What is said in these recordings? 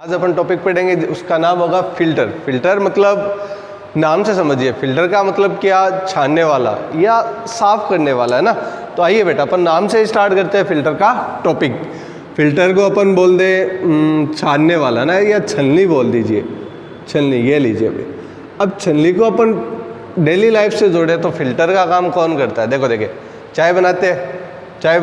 आज अपन टॉपिक पढ़ेंगे, उसका नाम होगा फिल्टर। फिल्टर मतलब नाम से समझिए, फिल्टर का मतलब क्या, छानने वाला या साफ करने वाला, है ना। तो आइए बेटा अपन नाम से स्टार्ट करते हैं फिल्टर का टॉपिक। फिल्टर को अपन बोल दे छानने वाला ना, या छलनी बोल दीजिए, छलनी। ये लीजिए अभी, अब छलनी को अपन डेली लाइफ से जोड़े तो फिल्टर का काम कौन करता है। देखो देखिए, चाय बनाते हैं, चाय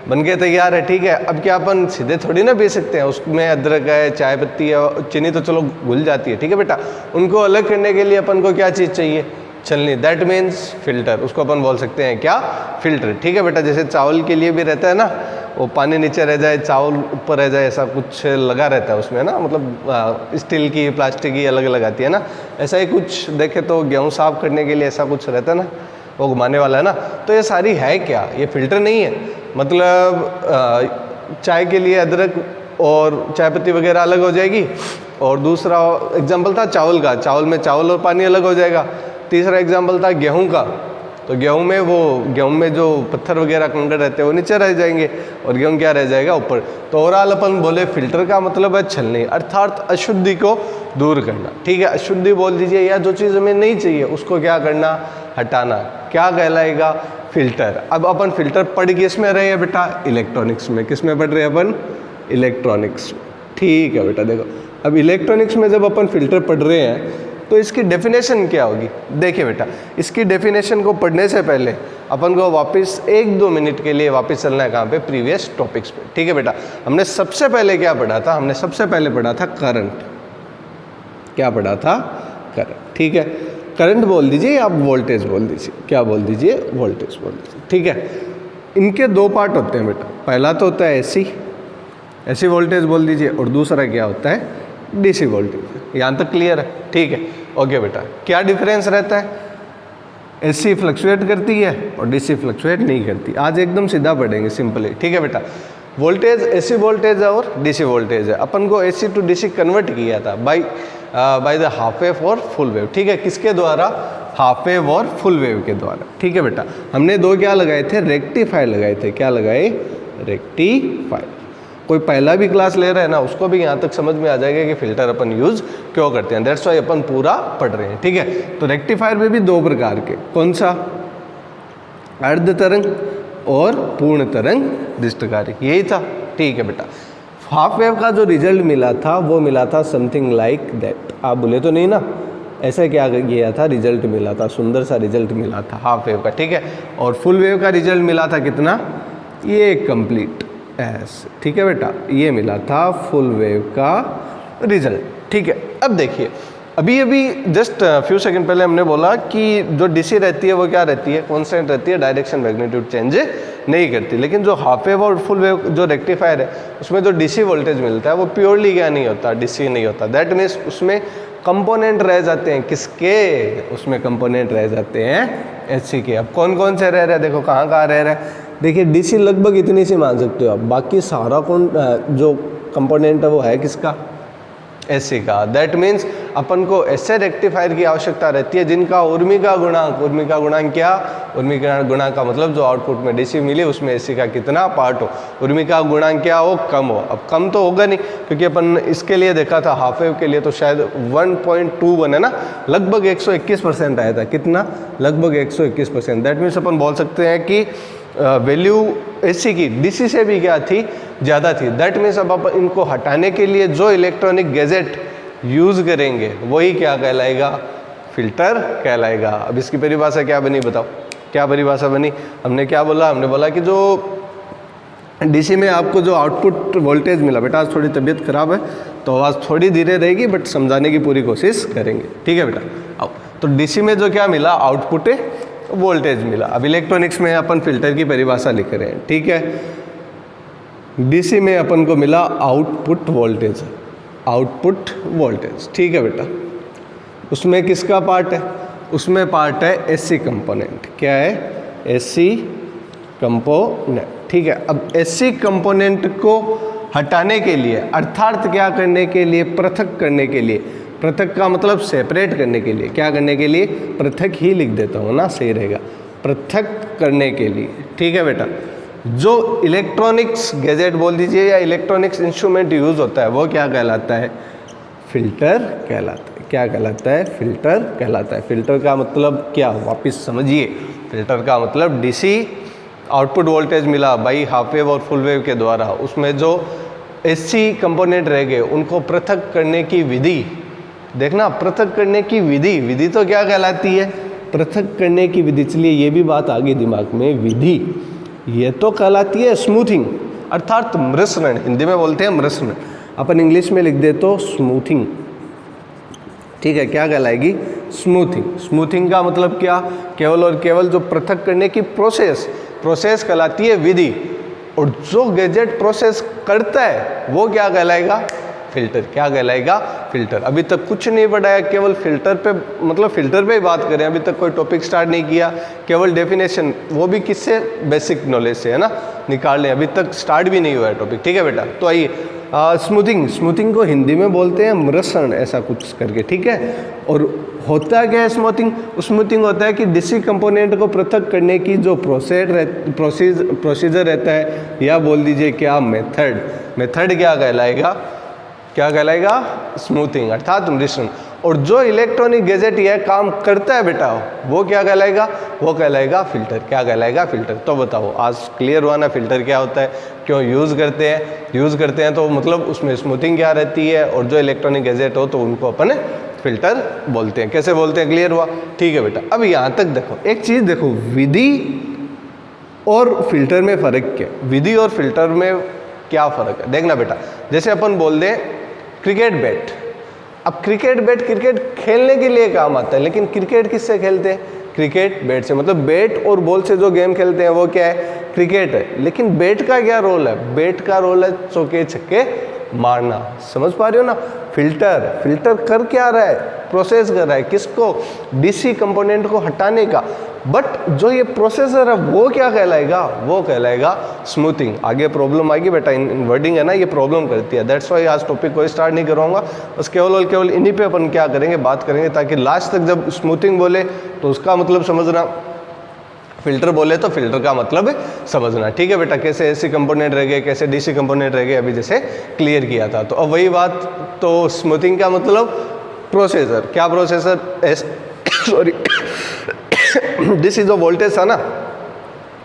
बन के तैयार है, ठीक है। अब क्या अपन सीधे थोड़ी ना पी सकते हैं, उसमें अदरक है, चाय पत्ती है, चीनी तो चलो घुल जाती है, ठीक है बेटा। उनको अलग करने के लिए अपन को क्या चीज़ चाहिए, छलनी। दैट मीन्स फिल्टर, उसको अपन बोल सकते हैं क्या, फिल्टर, ठीक है बेटा। जैसे चावल के लिए भी रहता है ना, वो पानी नीचे रह जाए, चावल ऊपर रह जाए, ऐसा कुछ लगा रहता है उसमें ना, मतलब स्टील की, प्लास्टिक की अलग अलग आती है ना। ऐसा ही कुछ देखे तो गेहूँ साफ करने के लिए ऐसा कुछ रहता है ना, वो घुमाने वाला है ना। तो ये सारी है क्या, ये फिल्टर नहीं है। मतलब चाय के लिए अदरक और चाय पत्ती वगैरह अलग हो जाएगी, और दूसरा एग्जाम्पल था चावल का, चावल में चावल और पानी अलग हो जाएगा। तीसरा एग्जाम्पल था गेहूं का, तो गेहूं में जो पत्थर वगैरह कंकड़ रहते हैं वो नीचे रह जाएंगे, और गेहूं क्या रह जाएगा, ऊपर। तो ओवरऑल अपन बोले फिल्टर का मतलब है छलनी, अर्थात अशुद्धि को दूर करना, ठीक है। अशुद्धि बोल दीजिए, या जो चीज़ हमें नहीं चाहिए उसको क्या करना, हटाना, क्या कहलाएगा, फिल्टर। अब अपन फिल्टर पढ़ किस में रहे हैं बेटा, इलेक्ट्रॉनिक्स में। किस में पढ़ रहे हैं अपन, इलेक्ट्रॉनिक्स में, ठीक है बेटा। देखो अब इलेक्ट्रॉनिक्स में जब अपन फिल्टर पढ़ रहे हैं तो इसकी डेफिनेशन क्या होगी। देखिए बेटा, इसकी डेफिनेशन को पढ़ने से पहले अपन को वापस 1-2 मिनट के लिए वापस चलना है, कहाँ पे, प्रीवियस टॉपिक्स पे, ठीक है बेटा। हमने सबसे पहले क्या पढ़ा था, हमने सबसे पहले पढ़ा था करंट। क्या पढ़ा था, करंट, ठीक है। करंट बोल दीजिए या आप वोल्टेज बोल दीजिए, क्या बोल दीजिए, वोल्टेज बोल दीजिए, ठीक है। इनके दो पार्ट होते हैं बेटा, पहला तो होता है एसी वोल्टेज बोल दीजिए, और दूसरा क्या होता है, डीसी वोल्टेज। यहाँ तक क्लियर है, ठीक है, ओके बेटा। क्या डिफरेंस रहता है, एसी फ्लक्चुएट करती है और डीसी फ्लक्चुएट नहीं करती। आज एकदम सीधा पढ़ेंगे, सिंपली, ठीक है बेटा। वोल्टेज एसी वोल्टेज है और डीसी वोल्टेज है। अपन को एसी टू डीसी कन्वर्ट किया था बाय द हाफ वेव और फुल वेव, ठीक है। किसके द्वारा, हाफ वेव और फुल वेव के द्वारा, ठीक है बेटा। हमने दो क्या लगाए थे, रेक्टिफायर लगाए थे। क्या लगाए, रेक्टिफायर। कोई पहला भी क्लास ले रहा है ना, उसको भी यहाँ तक समझ में आ जाएगा कि फिल्टर अपन यूज क्यों करते हैं। दैट्स वाई अपन पूरा पढ़ रहे हैं, ठीक है। तो रेक्टिफायर में भी दो प्रकार के, कौन सा, अर्ध तरंग और पूर्ण तरंग दृष्टिकारी, यही था, ठीक है बेटा। हाफ वेव का जो रिजल्ट मिला था वो मिला था समथिंग लाइक दैट। आप बोले तो नहीं ना, ऐसा क्या किया था, रिजल्ट मिला था, सुंदर सा रिजल्ट मिला था हाफ वेव का, ठीक है। और फुल वेव का रिजल्ट मिला था कितना, ये कंप्लीट ऐसे, ठीक है बेटा। ये मिला था फुल वेव का रिजल्ट, ठीक है। अब देखिए, अभी जस्ट फ्यू सेकंड पहले हमने बोला कि जो डीसी रहती है वो क्या रहती है, कांस्टेंट रहती है, डायरेक्शन मैग्नीट्यूड चेंज नहीं करती। लेकिन जो हाफ वेव और फुल वेव जो रेक्टिफायर है, उसमें जो डीसी वोल्टेज मिलता है वो प्योरली क्या नहीं होता, डीसी नहीं होता। दैट मीन्स उसमें कंपोनेंट रह जाते हैं, किसके, उसमें कंपोनेंट रह जाते हैं एसी के। अब कौन कौन से रह रहे हैं, देखो कहाँ कहाँ रह रहे हैं। देखिए डीसी लगभग इतनी सी मान सकते हो आप, बाकी सारा जो कंपोनेंट है वो है किसका, एसी का। दैट मीन्स अपन को ऐसे रेक्टिफायर की आवश्यकता रहती है जिनका उर्मिका गुणांक क्या, उर्मिका गुणांक का मतलब जो आउटपुट में डीसी मिली उसमें एसी का कितना पार्ट हो, उर्मिका गुणांक क्या हो, कम हो। अब कम तो होगा नहीं, क्योंकि अपन इसके लिए देखा था हाफ वेव के लिए तो शायद 1.21 है ना, लगभग 121% आया था। कितना, लगभग 121%। दैट मीन्स अपन बोल सकते हैं कि वैल्यू एसी की डीसी से भी क्या थी, ज़्यादा थी। दैट मीन्स अब आप इनको हटाने के लिए जो इलेक्ट्रॉनिक गैजेट यूज़ करेंगे वही क्या कहलाएगा, फिल्टर कहलाएगा। अब इसकी परिभाषा क्या बनी, बताओ क्या परिभाषा बनी। हमने क्या बोला, हमने बोला कि जो डीसी में आपको जो आउटपुट वोल्टेज मिला, बेटा आज थोड़ी तबीयत खराब है तो आवाज़ थोड़ी धीरे रहेगी, बट समझाने की पूरी कोशिश करेंगे, ठीक है बेटा। आओ, तो डीसी में जो क्या मिला, आउटपुट वोल्टेज मिला। अब इलेक्ट्रॉनिक्स में अपन फिल्टर की परिभाषा लिख रहे हैं, ठीक है। डीसी में अपन को मिला आउटपुट वोल्टेज, ठीक है बेटा। उसमें किसका पार्ट है, उसमें पार्ट है एसी कंपोनेंट। क्या है, एसी कंपोनेंट, ठीक है। अब एसी कंपोनेंट को हटाने के लिए, अर्थात क्या करने के लिए, पृथक करने के लिए, पृथक का मतलब सेपरेट करने के लिए, क्या करने के लिए, पृथक ही लिख देता हूँ ना, सही रहेगा, पृथक करने के लिए, ठीक है बेटा। जो इलेक्ट्रॉनिक्स गैजेट बोल दीजिए या इलेक्ट्रॉनिक्स इंस्ट्रूमेंट यूज होता है वो क्या कहलाता है? फिल्टर कहलाता है। क्या कहलाता है? फिल्टर कहलाता है। फिल्टर का मतलब क्या? वापिस समझिए, फिल्टर का मतलब डीसी आउटपुट वोल्टेज मिला बाई हाफ वेव और फुल वेव के द्वारा, उसमें जो एसी कंपोनेंट रह गए उनको पृथक करने की विधि, देखना पृथक करने की विधि, विधि तो क्या कहलाती है? पृथक करने की विधि। चलिए ये भी बात आ गई दिमाग में, विधि ये तो कहलाती है स्मूथिंग, अर्थात मृषण, हिंदी में बोलते हैं मृषण, अपन इंग्लिश में लिख दे तो स्मूथिंग। ठीक है, क्या कहलाएगी? स्मूथिंग। स्मूथिंग का मतलब क्या? केवल और केवल जो पृथक करने की प्रोसेस कहलाती है विधि, और जो गैजेट प्रोसेस करता है वो क्या कहलाएगा? फिल्टर। क्या कहलाएगा? फिल्टर। अभी तक कुछ नहीं पढ़ाया, केवल फिल्टर पे, मतलब फिल्टर पे ही बात करें, अभी तक कोई टॉपिक स्टार्ट नहीं किया, केवल डेफिनेशन, वो भी किससे? बेसिक नॉलेज से, है ना, निकाल लें, अभी तक स्टार्ट भी नहीं हुआ है टॉपिक। ठीक है बेटा, तो आइए स्मूथिंग को हिंदी में बोलते हैं मृषण, ऐसा कुछ करके, ठीक है। और होता क्या है स्मूथिंग होता है कि डीसी कंपोनेंट को पृथक करने की जो प्रोसीजर रहता है, या बोल दीजिए क्या, मेथड क्या कहलाएगा? क्या कहलाएगा? स्मूथिंग, अर्थात मृषण। और जो इलेक्ट्रॉनिक गैजेट यह काम करता है बेटा, वो क्या कहलाएगा? वो कहलाएगा फिल्टर। क्या कहलाएगा? फिल्टर। तो बताओ, आज क्लियर हुआ ना फिल्टर क्या होता है, क्यों यूज़ करते हैं तो मतलब उसमें स्मूथिंग क्या रहती है, और जो इलेक्ट्रॉनिक गैजेट हो तो उनको अपन फिल्टर बोलते हैं। कैसे बोलते हैं? क्लियर हुआ? ठीक है बेटा। अब यहाँ तक देखो, एक चीज़ देखो, विधि और फिल्टर में फ़र्क क्या? विधि और फिल्टर में क्या फ़र्क है? देखना बेटा, जैसे अपन बोल दें क्रिकेट बैट। अब क्रिकेट बैट क्रिकेट खेलने के लिए काम आता है, लेकिन क्रिकेट किससे खेलते हैं? क्रिकेट बैट से। मतलब बैट और बॉल से जो गेम खेलते हैं वो क्या है? क्रिकेट है। लेकिन बैट का क्या रोल है? बैट का रोल है चौके छक्के मारना। समझ पा रहे हो ना? फिल्टर कर क्या रहा है? प्रोसेस कर रहा है किसको? डीसी कंपोनेंट को हटाने का। बट जो ये प्रोसेसर है वो क्या कहलाएगा? वो कहलाएगा स्मूथिंग। आगे प्रॉब्लम आएगी बेटा, इन वर्डिंग है ना, ये प्रॉब्लम करती है। दैट्स वाई आज टॉपिक को स्टार्ट नहीं करूँगा, बस केवल और केवल इन्हीं पे अपन क्या करेंगे, बात करेंगे, ताकि लास्ट तक जब स्मूथिंग बोले तो उसका मतलब समझना, फिल्टर बोले तो फिल्टर का मतलब समझना। ठीक है बेटा, कैसे एसी कंपोनेंट रह गए, कैसे डीसी कंपोनेंट रह गए, अभी जैसे क्लियर किया था। तो अब वही बात, तो स्मूथिंग का मतलब प्रोसेसर। क्या प्रोसेसर? सॉरी डीसी जो वोल्टेज था ना,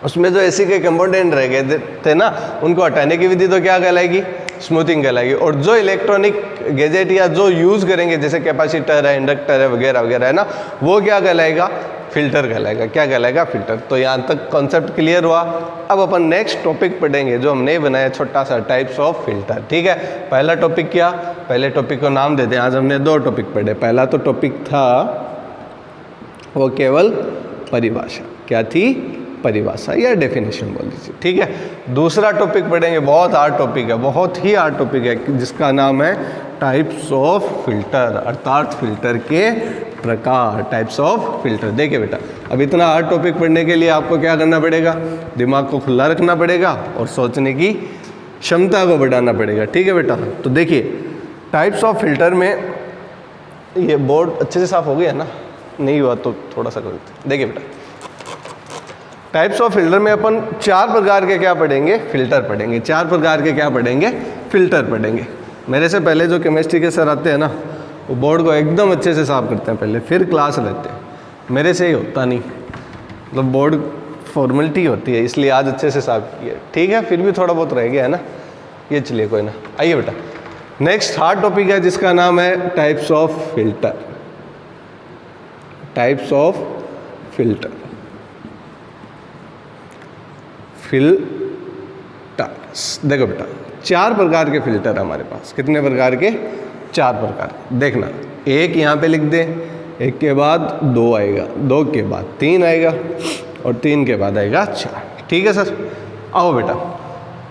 उसमें जो एसी के कंपोनेंट रह गए थे ना, उनको हटाने की विधि तो क्या कहलाएगी? स्मूथिंग कहलाएगी। और जो इलेक्ट्रॉनिक गैजेट या जो यूज़ करेंगे, जैसे कैपेसिटर है, इंडक्टर है, वगैरह वगैरह है ना, वो क्या कहलाएगा? फिल्टर कहलाएगा। क्या कहलाएगा? फिल्टर। तो यहाँ तक कॉन्सेप्ट क्लियर हुआ। अब अपन नेक्स्ट टॉपिक पढ़ेंगे जो हमने बनाया, छोटा सा, टाइप्स ऑफ फिल्टर। ठीक है, पहला टॉपिक क्या? पहले टॉपिक को नाम देते हैं। आज हमने 2 टॉपिक पढ़े। पहला तो टॉपिक था वो केवल परिभाषा। क्या थी? परिभाषा या डेफिनेशन बोल दीजिए। ठीक है, दूसरा टॉपिक पढ़ेंगे, बहुत हार्ड टॉपिक है, बहुत ही हार्ड टॉपिक है, जिसका नाम है टाइप्स ऑफ फिल्टर, अर्थात फिल्टर के प्रकार। Types of filter. देखिए बेटा, अब इतना हार्ड टॉपिक पढ़ने के लिए आपको क्या करना पड़ेगा? दिमाग को खुला रखना पड़ेगा और सोचने की क्षमता को बढ़ाना पड़ेगा। ठीक है बेटा, तो देखिए टाइप्स ऑफ फिल्टर में, ये बोर्ड अच्छे से साफ हो गया ना? नहीं हुआ तो थोड़ा सा कर देते। देखिए बेटा, टाइप्स ऑफ फिल्टर में अपन 4 प्रकार के क्या पढ़ेंगे? फिल्टर पढ़ेंगे। 4 प्रकार के क्या पढ़ेंगे? फिल्टर पढ़ेंगे। मेरे से पहले जो केमिस्ट्री के सर आते हैं ना, वो बोर्ड को एकदम अच्छे से साफ करते हैं पहले, फिर क्लास लेते हैं। मेरे से ही होता नहीं, मतलब बोर्ड फॉर्मेलिटी होती है, इसलिए आज अच्छे से साफ किया। ठीक है, फिर भी थोड़ा बहुत रह गया है ना, ये चलिए कोई ना। आइए बेटा, नेक्स्ट हार्ड टॉपिक है जिसका नाम है types of filter. Types of filter. देखो बेटा, 4 प्रकार के फिल्टर हमारे पास। कितने प्रकार के? 4 प्रकार। देखना, एक यहाँ पे लिख दे, एक के बाद 2 आएगा, 2 के बाद 3 आएगा, और 3 के बाद आएगा 4। ठीक है सर, आओ बेटा।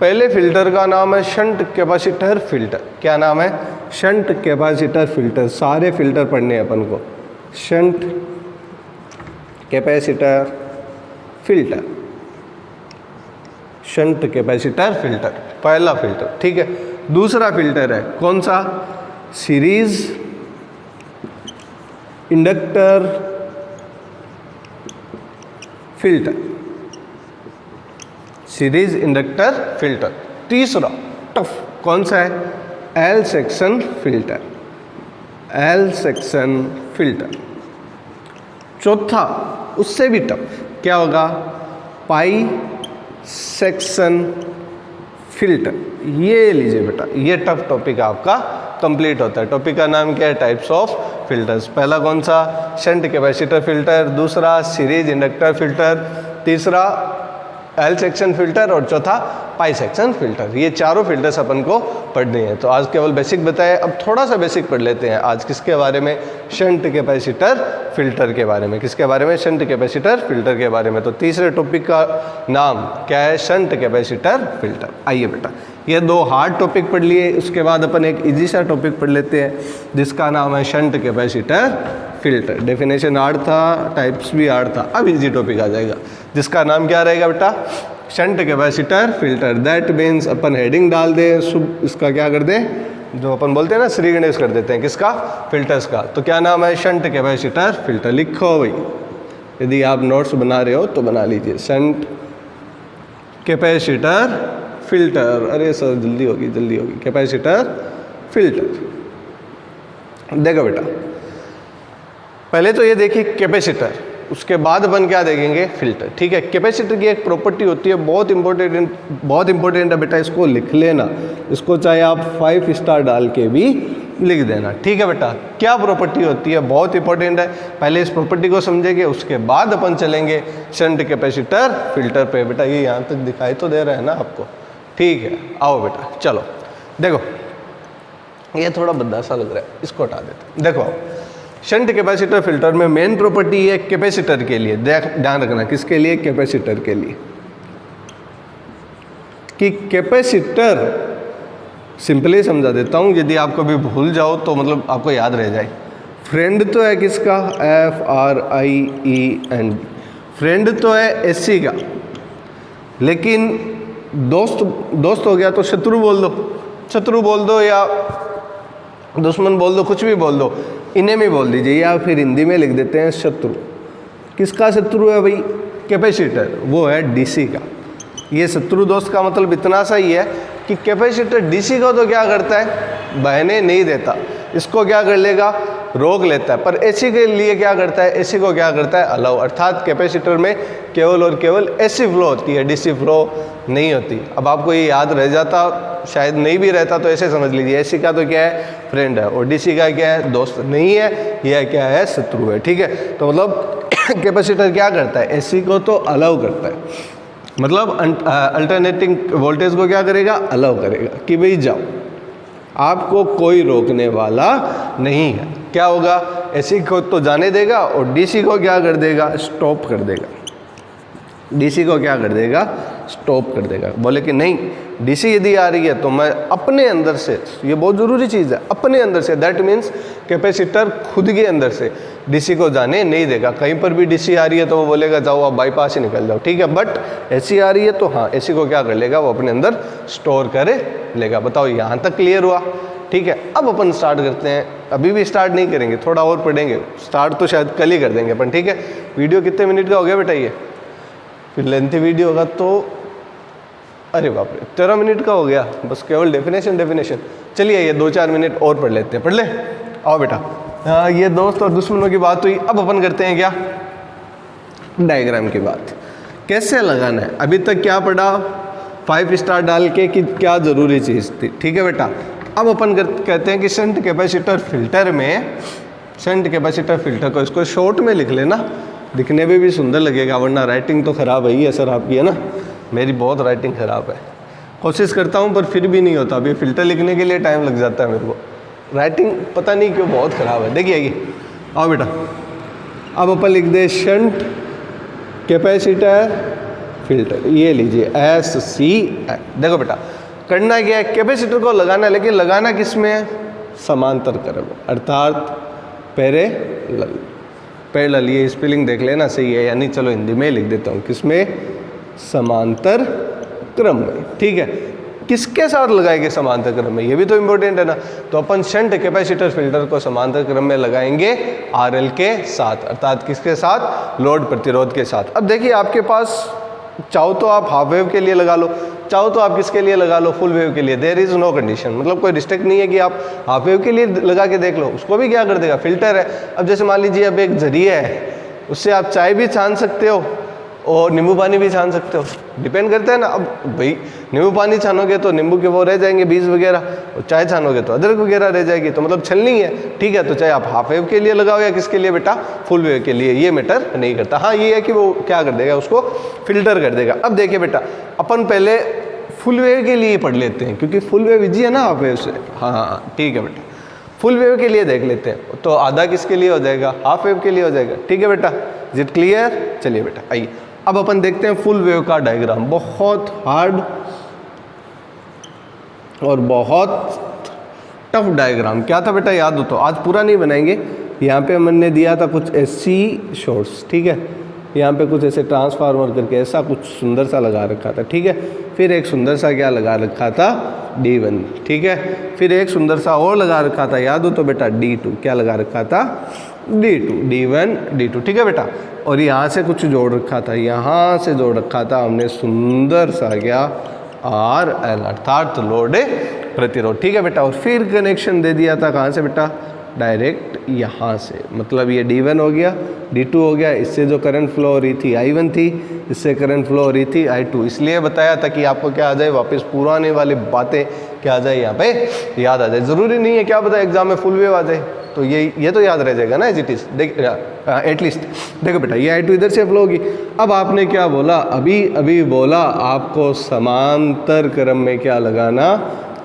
पहले फिल्टर का नाम है शंट कैपेसिटर फिल्टर। क्या नाम है? Shunt capacitor filter. सारे फिल्टर पढ़ने हैं अपन को। Shunt capacitor filter, shunt capacitor filter, पहला फिल्टर। ठीक है, दूसरा फिल्टर है कौन सा? Series inductor filter. Series inductor filter. तीसरा टफ कौन सा है? L section filter, L section filter. चौथा उससे भी टफ क्या होगा? पाई सेक्शन फिल्टर। ये लीजिए बेटा, ये टफ टॉपिक आपका कंप्लीट होता है। टॉपिक का नाम क्या है? Types of filters. पहला कौन सा? शंट कैपेसिटर फिल्टर, दूसरा सीरीज इंडक्टर फिल्टर, तीसरा एल सेक्शन फिल्टर और चौथा पाई सेक्शन फिल्टर। ये चारों फिल्टर्स अपन को पढ़ने हैं। तो आज केवल बेसिक बताए, अब थोड़ा सा बेसिक पढ़ लेते हैं। आज किसके बारे में? शंट कैपेसिटर फिल्टर के बारे में। किसके बारे में? शंट कैपेसिटर फिल्टर के बारे में। तो तीसरे टॉपिक का नाम क्या है? Shunt capacitor filter. आइए बेटा, ये दो हार्ड टॉपिक पढ़ लिए, उसके बाद अपन एक इजी सा टॉपिक पढ़ लेते हैं जिसका नाम है shunt capacitor filter. Definition hard था, टाइप्स भी हार्ड था, अब इजी टॉपिक आ जाएगा जिसका नाम क्या रहेगा बेटा? Shunt capacitor filter. That means upon heading डाल दें, इसका क्या कर दें, जो अपन बोलते हैं ना श्री गणेश कर देते हैं। किसका? फिल्टर्स का। तो क्या नाम है? Shunt capacitor filter. लिखो भाई, यदि आप नोट्स बना रहे हो तो बना लीजिए। Shunt capacitor filter. अरे सर जल्दी होगी, जल्दी होगी। Capacitor filter. देखो बेटा, पहले तो ये देखिए कैपेसिटर, उसके बाद अपन क्या देखेंगे? फिल्टर। ठीक है। कैपेसिटर की एक प्रॉपर्टी होती है, बहुत इंपॉर्टेंट है बेटा, इसको लिख लेना। इसको चाहे आप 5 स्टार डाल के भी लिख देना। ठीक है बेटा। क्या प्रॉपर्टी होती है? बहुत इंपॉर्टेंट है। पहले इस प्रॉपर्टी को समझेंगे, उसके बाद अपन चलेंगे शंट कैपेसिटर फिल्टर पे। बेटा ये यहाँ तक दिखाई तो दे रहा है ना आपको? ठीक है, आओ बेटा चलो। देखो ये थोड़ा भद्दा सा लग रहा है, इसको हटा देते। देखो शंट कैपेसिटर फिल्टर में मेन प्रॉपर्टी है कैपेसिटर के लिए, ध्यान रखना किसके लिए? कैपेसिटर के लिए। कि कैपेसिटर सिंपली समझा देता हूं, यदि आप कभी भूल जाओ तो मतलब आपको याद रह जाए। फ्रेंड तो है किसका? FRIEND। फ्रेंड तो है एसी का, लेकिन दोस्त हो गया तो शत्रु बोल दो, शत्रु बोल दो या दुश्मन बोल दो, कुछ भी बोल दो, इन्हें भी बोल दीजिए, या फिर हिंदी में लिख देते हैं शत्रु। किसका शत्रु है भाई? कैपेसिटर, वो है डीसी का। ये शत्रु दोस्त का मतलब इतना सा ही है कि कैपेसिटर डीसी को तो क्या करता है? बहने नहीं देता, इसको क्या कर लेगा? रोक लेता है। पर एसी के लिए क्या करता है? एसी को क्या करता है? अलाउ। अर्थात कैपेसिटर में केवल और केवल एसी फ्लो होती है, डीसी फ्लो नहीं होती। अब आपको ये याद रह जाता, शायद नहीं भी रहता, तो ऐसे समझ लीजिए एसी का तो क्या है? फ्रेंड है, और डीसी का क्या है? दोस्त नहीं है, यह क्या है? शत्रु है। ठीक है। तो मतलब कैपेसिटर क्या करता है? एसी को तो अलाउ करता है, मतलब अल्टरनेटिंग वोल्टेज को क्या करेगा? अलाउ करेगा कि भाई जाओ, आपको कोई रोकने वाला नहीं है। क्या होगा? एसी को तो जाने देगा और डीसी को क्या कर देगा? स्टॉप कर देगा। डीसी को क्या कर देगा? स्टॉप कर देगा। बोले कि नहीं, डीसी यदि आ रही है तो मैं अपने अंदर से, ये बहुत ज़रूरी चीज़ है, अपने अंदर से, दैट मीन्स कैपेसिटर खुद के अंदर से डीसी को जाने नहीं देगा। कहीं पर भी डीसी आ रही है तो वो बोलेगा जाओ आप बाईपास ही निकल जाओ। ठीक है। बट एसी आ रही है तो हाँ, एसी को क्या कर लेगा? वो अपने अंदर स्टोर कर लेगा। बताओ यहाँ तक क्लियर हुआ? ठीक है। अब अपन स्टार्ट करते हैं। अभी भी स्टार्ट नहीं करेंगे, थोड़ा और पढ़ेंगे। स्टार्ट तो शायद कल ही कर देंगे अपन। ठीक है। वीडियो कितने मिनट का हो गया बेटा? ये फिर लेंथी वीडियो होगा तो अरे बाप रे 13 मिनट का हो गया, बस केवल डेफिनेशन। चलिए ये 2-4 मिनट और पढ़ लेते हैं। पढ़ ले, आओ बेटा। हाँ, ये दोस्त और दुश्मनों की बात हुई, अब अपन करते हैं क्या? डायग्राम की बात। कैसे लगाना है? अभी तक क्या पढ़ा? 5 स्टार डाल के कि क्या ज़रूरी चीज़ थी। ठीक है बेटा। अब अपन कहते हैं कि शंट कैपेसिटर फिल्टर में, शंट कैपेसिटर फिल्टर को इसको शॉर्ट में लिख लेना, दिखने में भी सुंदर लगेगा, वरना राइटिंग तो ख़राब है ही है सर आपकी, है ना? मेरी बहुत राइटिंग ख़राब है, कोशिश करता हूँ पर फिर भी नहीं होता। अभी फ़िल्टर लिखने के लिए टाइम लग जाता है मेरे को, राइटिंग पता नहीं क्यों बहुत ख़राब है। देखिए ये, आओ बेटा, अब अपन लिख दे शंट कैपेसिटर फिल्टर, ये लीजिए SC। देखो बेटा करना क्या है, कैपेसिटर को लगाना है, लेकिन लगाना किस में है? समांतर क्रम, अर्थात पैरेलल। ये स्पेलिंग देख लेना सही है या नहीं, चलो हिंदी में लिख देता हूँ, किसमें? समांतर क्रम में। ठीक है। किसके साथ लगाएंगे समांतर क्रम में? ये भी तो इम्पोर्टेंट है ना। तो अपन शंट कैपेसिटर फिल्टर को समांतर क्रम में लगाएंगे RL के साथ, अर्थात किसके साथ? लोड प्रतिरोध के साथ। अब देखिए आपके पास चाहो तो आप हाफ वेव के लिए लगा लो, चाहो तो आप किसके लिए लगा लो, फुल वेव के लिए। देयर इज़ नो कंडीशन, मतलब कोई रिस्ट्रिक्ट नहीं है कि आप हाफ वेव के लिए लगा के देख लो, उसको भी क्या कर देगा, फिल्टर है। अब जैसे मान लीजिए अब एक जरिया है, उससे आप चाय भी छान सकते हो और नींबू पानी भी छान सकते हो, डिपेंड करता है ना। अब भाई नींबू पानी छानोगे तो नींबू के वो रह जाएंगे बीज वगैरह, और चाय छानोगे तो अदरक वगैरह रह जाएगी, तो मतलब छलनी है, ठीक है। तो चाहे आप हाफ वेव के लिए लगाओ या किसके लिए बेटा, फुल वेव के लिए, ये मैटर नहीं करता। हाँ ये है कि वो क्या कर देगा, उसको फिल्टर कर देगा। अब देखिए बेटा, अपन पहले फुल वेव के लिए पढ़ लेते हैं, क्योंकि फुल वेव इजी है ना हाफ वेव से। हाँ ठीक है बेटा, फुल वेव के लिए देख लेते हैं। तो आधा किसके लिए हो जाएगा, हाफ वेव के लिए हो जाएगा, ठीक है बेटा। Is it clear? चलिए बेटा आइए अब अपन देखते हैं फुल वेव का डायग्राम। बहुत हार्ड और बहुत टफ डायग्राम। क्या था बेटा, याद हो तो, आज पूरा नहीं बनाएंगे। यहाँ पे हमने दिया था कुछ एसी शॉर्ट्स, ठीक है। यहाँ पे कुछ ऐसे ट्रांसफार्मर करके ऐसा कुछ सुंदर सा लगा रखा था, ठीक है। फिर एक सुंदर सा क्या लगा रखा था, D1, ठीक है। फिर एक सुंदर सा और लगा रखा था, याद हो तो बेटा, D2। क्या लगा रखा था, D2, D1 D2, ठीक है बेटा। और यहाँ से कुछ जोड़ रखा था, यहाँ से जोड़ रखा था हमने सुंदर सा क्या, RL, अर्थात लोड प्रतिरोध, ठीक है बेटा। और फिर कनेक्शन दे दिया था कहाँ से बेटा, डायरेक्ट यहाँ से, मतलब ये D1 हो गया, D2 हो गया। इससे जो करंट फ्लो हो रही थी I1 थी, इससे करंट फ्लो हो रही थी I2। इसलिए बताया था कि आपको क्या आ जाए, वापस पुराने वाली बातें क्या आ जाए, यहाँ पे याद आ जाए। ज़रूरी नहीं है क्या पता एग्जाम में फुल वेव आ जाए, तो ये तो याद रह जाएगा ना एज इट इज़, देख एटलीस्ट। देखो बेटा ये I2 इधर से फ्लो होगी। अब आपने क्या बोला, अभी बोला आपको समांतर क्रम में क्या लगाना,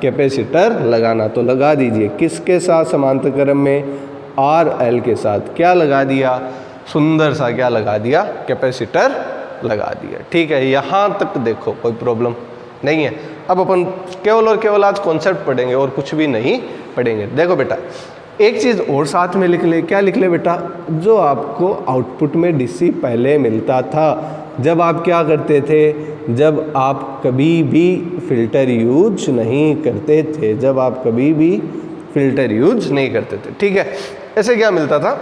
कैपेसिटर लगाना। तो लगा दीजिए, किसके साथ समांतर क्रम में, RL के साथ। क्या लगा दिया, सुंदर सा क्या लगा दिया, कैपेसिटर लगा दिया, ठीक है। यहाँ तक देखो कोई प्रॉब्लम नहीं है। अब अपन केवल और केवल आज कॉन्सेप्ट पढ़ेंगे और कुछ भी नहीं पढ़ेंगे। देखो बेटा एक चीज़ और साथ में लिख ले। क्या लिख ले बेटा, जो आपको आउटपुट में DC पहले मिलता था, जब आप क्या करते थे, जब आप कभी भी फिल्टर यूज नहीं करते थे, जब आप कभी भी फिल्टर यूज नहीं करते थे, ठीक है। ऐसे क्या मिलता था,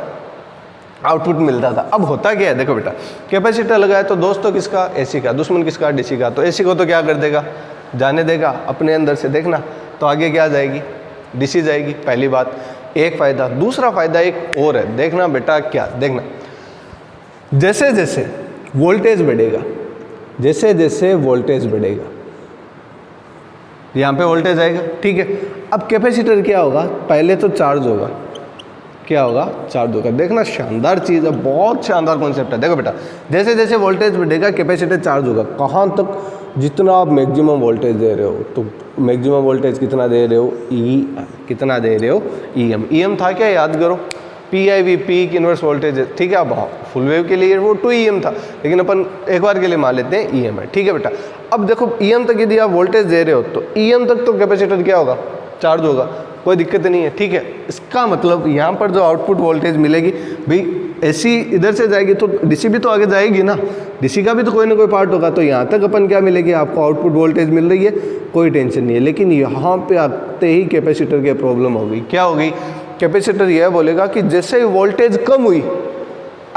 आउटपुट मिलता था। अब होता क्या है, देखो बेटा, कैपेसिटर लगाए तो दोस्त तो किसका, AC का, दुश्मन किसका, DC का। तो AC को तो क्या कर देगा, जाने देगा अपने अंदर से, देखना। तो आगे क्या जाएगी, DC जाएगी, पहली बात, एक फ़ायदा। दूसरा फ़ायदा एक और है, देखना बेटा क्या, देखना, जैसे जैसे वोल्टेज बढ़ेगा, जैसे जैसे वोल्टेज बढ़ेगा, यहाँ पे वोल्टेज आएगा, ठीक है। अब कैपेसिटर क्या होगा, पहले तो चार्ज होगा, क्या होगा, चार्ज होगा। देखना शानदार चीज़ है, बहुत शानदार कॉन्सेप्ट है। देखो बेटा जैसे जैसे वोल्टेज बढ़ेगा कैपेसिटर चार्ज होगा, कहाँ तक, जितना आप मैक्सिमम वोल्टेज दे रहे हो। तो मैक्सिमम वोल्टेज कितना दे रहे हो, कितना दे रहे हो, EM था क्या, याद करो, PIV, पीक इनवर्स वोल्टेज, ठीक है। अब फुल वेव के लिए वो 2EM था, लेकिन अपन एक बार के लिए मान लेते हैं EM है, ठीक है बेटा। अब देखो EM तक यदि आप वोल्टेज दे रहे हो तो EM तक तो कैपेसिटर क्या होगा, चार्ज होगा, कोई दिक्कत नहीं है, ठीक है। इसका मतलब यहाँ पर जो आउटपुट वोल्टेज मिलेगी, भाई AC इधर से जाएगी तो DC भी तो आगे जाएगी ना, DC का भी तो कोई ना कोई पार्ट होगा। तो यहाँ तक अपन क्या मिलेगी, आपको आउटपुट वोल्टेज मिल रही है, कोई टेंशन नहीं है। लेकिन यहाँ पे आते ही कैपेसिटर की प्रॉब्लम हो गई। क्या हो गई, कैपेसिटर यह बोलेगा कि जैसे वोल्टेज कम हुई,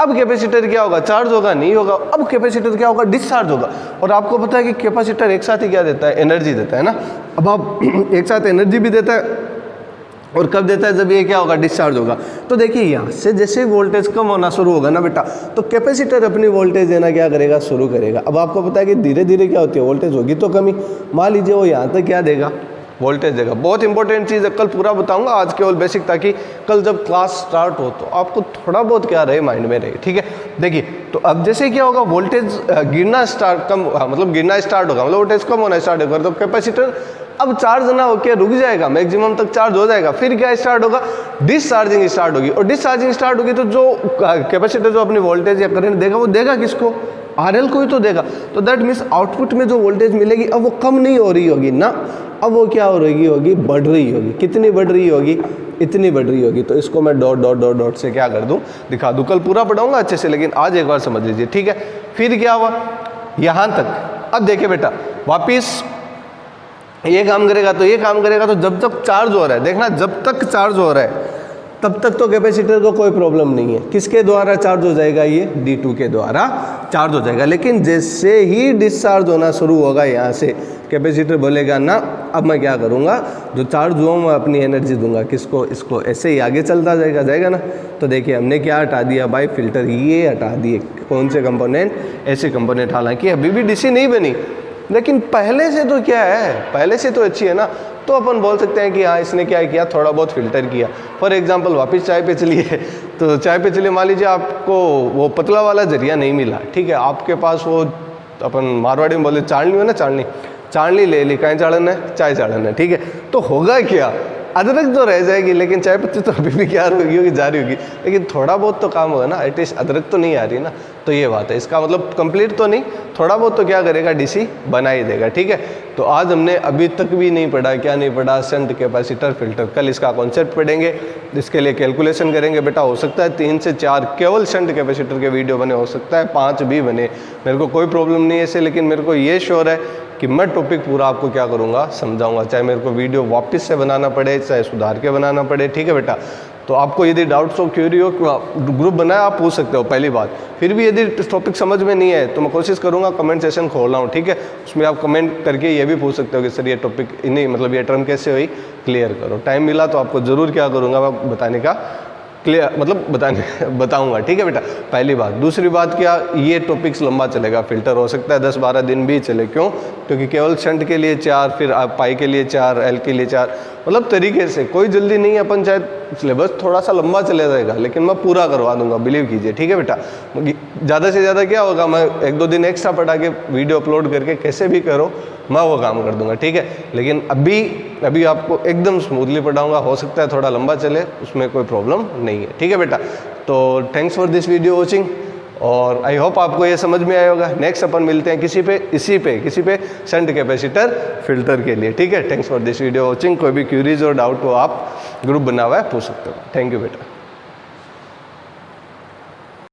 अब कैपेसिटर क्या होगा, चार्ज होगा, नहीं होगा। अब कैपेसिटर क्या होगा, डिस्चार्ज होगा। और आपको पता है कि कैपेसिटर एक साथ ही क्या देता है, एनर्जी देता है ना। अब आप एक साथ एनर्जी भी देता है, और कब देता है, जब ये क्या होगा, डिस्चार्ज होगा। तो देखिए यहाँ से जैसे वोल्टेज कम होना शुरू होगा ना बेटा, तो कैपेसिटर अपनी वोल्टेज देना क्या करेगा, शुरू करेगा। अब आपको पता है कि धीरे धीरे क्या होती है, वोल्टेज होगी तो कमी। मान लीजिए वो यहाँ तक क्या देगा, वोल्टेज देगा। बहुत इंपॉर्टेंट चीज़ है, कल पूरा बताऊंगा, आज केवल बेसिक, ताकि कल जब क्लास स्टार्ट हो तो आपको थोड़ा बहुत क्या रहे, माइंड में रहे, ठीक है। देखिए तो अब जैसे क्या होगा, वोल्टेज गिरना स्टार्ट, कम, मतलब गिरना स्टार्ट होगा, मतलब वोल्टेज कम होना स्टार्ट होगा, तो कैपेसिटर अब चार्ज ना होकर रुक जाएगा, मैक्सिमम तक चार्ज हो जाएगा। फिर क्या स्टार्ट होगा, डिस्चार्जिंग स्टार्ट होगी। और डिस्चार्जिंग स्टार्ट होगी तो जो कैपेसिटर जो अपनी वोल्टेज या करंट देगा, वो देगा किसको, RL को ही तो देगा। तो दैट मीन्स आउटपुट में जो वोल्टेज मिलेगी, अब वो कम नहीं हो रही होगी ना, अब वो क्या हो रही होगी, बढ़ रही होगी। कितनी बढ़ रही होगी, इतनी बढ़ रही होगी। तो इसको मैं डॉट डॉट डॉट डॉट से क्या कर दूं, दिखा दूं। कल पूरा पढ़ाऊंगा अच्छे से, लेकिन आज एक बार समझ लीजिए, ठीक है। फिर क्या हुआ, यहाँ तक। अब देखिए बेटा, वापिस ये काम करेगा तो ये काम करेगा, तो जब तक चार्ज हो रहा है, देखना, जब तक चार्ज हो रहा है, तब तक तो कैपेसिटर को कोई प्रॉब्लम नहीं है। किसके द्वारा चार्ज हो जाएगा? ये D2 के द्वारा चार्ज हो जाएगा। लेकिन जैसे ही डिस्चार्ज होना शुरू होगा यहाँ से, कैपेसिटर बोलेगा ना अब मैं क्या करूँगा, जो चार्ज हुआ मैं अपनी एनर्जी दूंगा किसको? इसको। ऐसे ही आगे चलता जाएगा ना। तो देखिए हमने क्या हटा दिया भाई? फिल्टर ये हटा दिए। कौन से कंपोनेंट? ऐसे कंपोनेंट। हालांकि अभी भी डीसी नहीं बनी, लेकिन पहले से तो क्या है, पहले से तो अच्छी है ना। तो अपन बोल सकते हैं कि हाँ इसने क्या किया, थोड़ा बहुत फिल्टर किया। फॉर एग्जांपल वापस चाय पे चलिए, तो चाय पे चलिए, मान लीजिए आपको वो पतला वाला जरिया नहीं मिला, ठीक है, आपके पास वो अपन मारवाड़ी में बोले चालनी हो ना, चालनी ले ली, कहीं चालन है? चाय चालन है, ठीक है। तो होगा क्या? अदरक तो रह जाएगी, लेकिन चाय पत्ती तो अभी भी क्या होगी, जारी होगी, लेकिन थोड़ा बहुत तो काम होगा ना, एटलीस्ट अदरक तो नहीं आ रही ना। तो ये बात है, इसका मतलब कंप्लीट तो नहीं, थोड़ा बहुत तो क्या करेगा, डीसी बना ही देगा, ठीक है। तो आज हमने अभी तक भी नहीं पढ़ा, क्या नहीं पढ़ा? Shunt capacitor filter. कल इसका कॉन्सेप्ट पढ़ेंगे, इसके लिए कैलकुलेशन करेंगे। बेटा हो सकता है 3 से 4 केवल शंट कैपेसिटर के वीडियो बने, हो सकता है 5 भी बने, मेरे को कोई प्रॉब्लम नहीं है ऐसे। लेकिन मेरे को ये श्योर है कि मैं टॉपिक पूरा आपको क्या करूँगा, समझाऊंगा, चाहे मेरे को वीडियो वापस से बनाना पड़े, चाहे सुधार के बनाना पड़े, ठीक है बेटा। तो आपको यदि डाउट्स हो, क्यूरी हो, ग्रुप बनाया, आप पूछ सकते हो, पहली बात। फिर भी यदि टॉपिक समझ में नहीं है तो मैं कोशिश करूँगा कमेंट सेशन खोल रहा हूँ, ठीक है, उसमें आप कमेंट करके ये भी पूछ सकते हो कि सर ये टॉपिक नहीं, मतलब ये टर्म कैसे हुई, क्लियर करो। टाइम मिला तो आपको ज़रूर क्या करूँगा, मैं बताने का क्लियर, मतलब बताऊंगा, ठीक है बेटा, पहली बात। दूसरी बात क्या, ये टॉपिक्स लंबा चलेगा, फिल्टर हो सकता है 10-12 दिन भी चले। क्यों? क्योंकि केवल शंट के लिए 4, फिर पाई के लिए 4, एल के लिए 4, मतलब तरीके से, कोई जल्दी नहीं है। अपन चाहे सिलेबस थोड़ा सा लंबा चले जाएगा, लेकिन मैं पूरा करवा दूंगा, बिलीव कीजिए, ठीक है बेटा। ज़्यादा से ज़्यादा क्या होगा, मैं 1-2 दिन एक्स्ट्रा पढ़ा के वीडियो अपलोड करके कैसे भी करो, मैं वो काम कर दूंगा, ठीक है। लेकिन अभी आपको एकदम स्मूथली पढ़ाऊंगा, हो सकता है थोड़ा लंबा चले, उसमें कोई प्रॉब्लम नहीं है, ठीक है बेटा। तो thanks for this video watching, और आई होप आपको ये समझ में आया होगा। नेक्स्ट अपन मिलते हैं किसी पे शंट कैपेसिटर फिल्टर के लिए, ठीक है। Thanks for this video watching. कोई भी क्यूरीज और डाउट हो आप ग्रुप बना हुआ है, पूछ सकते हो। थैंक यू बेटा।